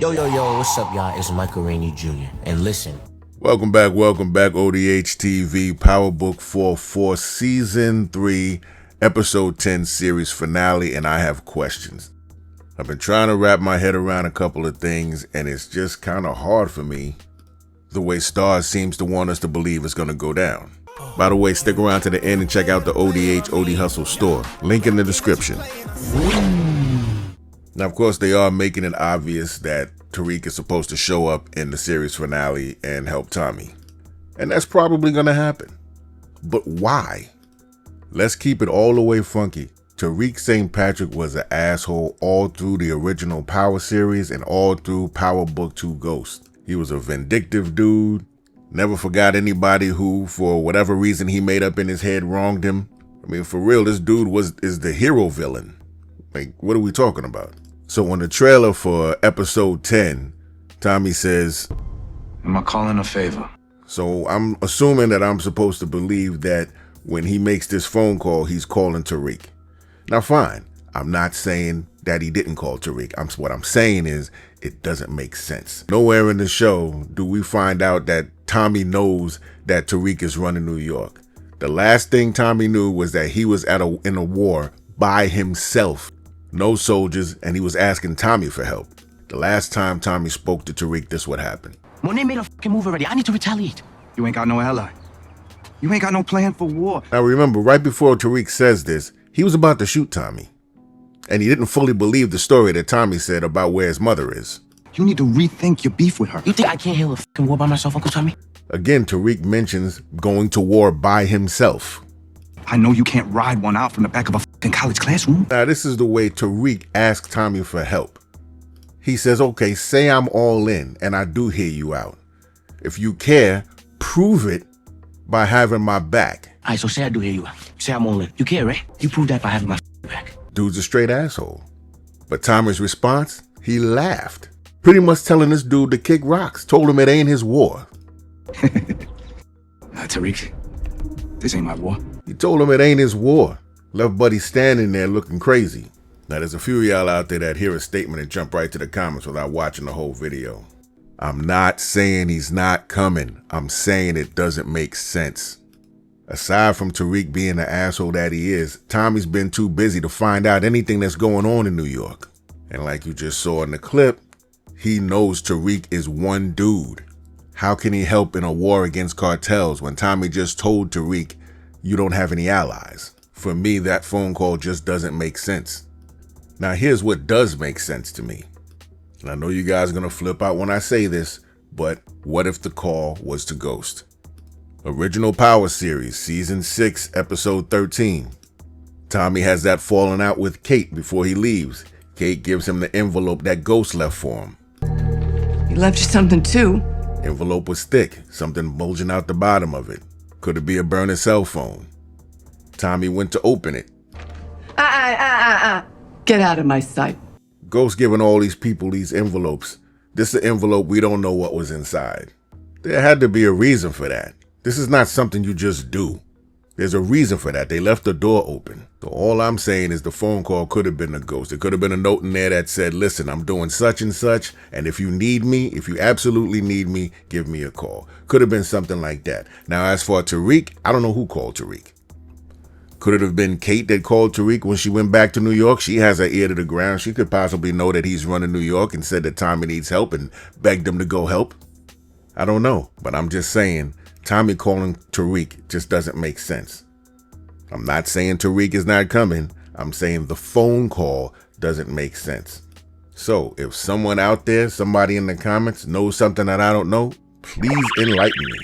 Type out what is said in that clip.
Yo, what's up, y'all? It's Michael Rainey Jr. And listen. Welcome back, ODHtv, Power Book 4, Season 3, Episode 10 series finale, and I have questions. I've been trying to wrap my head around a couple of things, and it's just kind of hard for me the way Starz seems to want us to believe it's going to go down. By the way, stick around to the end and check out the OD Hustle store. Link in the description. Now, of course, they are making it obvious that Tariq is supposed to show up in the series finale and help Tommy. And that's probably going to happen. But why? Let's keep it all the way funky. Tariq St. Patrick was an asshole all through the original Power series and all through Power Book 2 Ghost. He was a vindictive dude, never forgot anybody who, for whatever reason he made up in his head, wronged him. I mean, for real, this dude is the hero villain. Like, what are we talking about? So on the trailer for episode 10, Tommy says, "Am I calling a favor?" So I'm assuming that I'm supposed to believe that when he makes this phone call, he's calling Tariq. Now fine, I'm not saying that he didn't call Tariq. What I'm saying is it doesn't make sense. Nowhere in the show do we find out that Tommy knows that Tariq is running New York. The last thing Tommy knew was that he was in a war by himself. No soldiers, and he was asking Tommy for help. The last time Tommy spoke to Tariq, this what happened. Monet made a fucking move already. I need to retaliate. You ain't got no ally. You ain't got no plan for war. Now remember, right before Tariq says this, he was about to shoot Tommy. And he didn't fully believe the story that Tommy said about where his mother is. You need to rethink your beef with her. You think I can't handle a fucking war by myself, Uncle Tommy? Again, Tariq mentions going to war by himself. I know you can't ride one out from the back of a fucking college classroom. Now, this is the way Tariq asked Tommy for help. He says, okay, say I'm all in, and I do hear you out. If you care, prove it by having my back. Alright, so say I do hear you out. Say I'm all in. You care, right? You prove that by having my back. Dude's a straight asshole. But Tommy's response? He laughed. Pretty much telling this dude to kick rocks. Told him it ain't his war. Tariq, this ain't my war. He told him it ain't his war. Left Buddy standing there looking crazy. Now there's a few of y'all out there that hear a statement and jump right to the comments without watching the whole video. I'm not saying he's not coming. I'm saying it doesn't make sense. Aside from Tariq being the asshole that he is, Tommy's been too busy to find out anything that's going on in New York. And like you just saw in the clip, he knows Tariq is one dude. How can he help in a war against cartels when Tommy just told Tariq, you don't have any allies? For me, that phone call just doesn't make sense. Now here's what does make sense to me. And I know you guys are gonna flip out when I say this, but what if the call was to Ghost? Original Power series, season 6, episode 13. Tommy has that falling out with Kate before he leaves. Kate gives him the envelope that Ghost left for him. He left you something too. Envelope was thick, something bulging out the bottom of it. Could it be a burner cell phone? Tommy went to open it. Get out of my sight. Ghost giving all these people these envelopes. This is an envelope we don't know what was inside. There had to be a reason for that. This is not something you just do. There's a reason for that. They left the door open. So all I'm saying is the phone call could have been a Ghost. There could have been a note in there that said, listen, I'm doing such and such, and if you need me, if you absolutely need me, give me a call. Could have been something like that. Now, as for Tariq, I don't know who called Tariq. Could it have been Kate that called Tariq when she went back to New York? She has her ear to the ground. She could possibly know that he's running New York and said that Tommy needs help and begged him to go help. I don't know, but I'm just saying Tommy calling Tariq just doesn't make sense. I'm not saying Tariq is not coming. I'm saying the phone call doesn't make sense. So if someone out there, somebody in the comments knows something that I don't know, please enlighten me.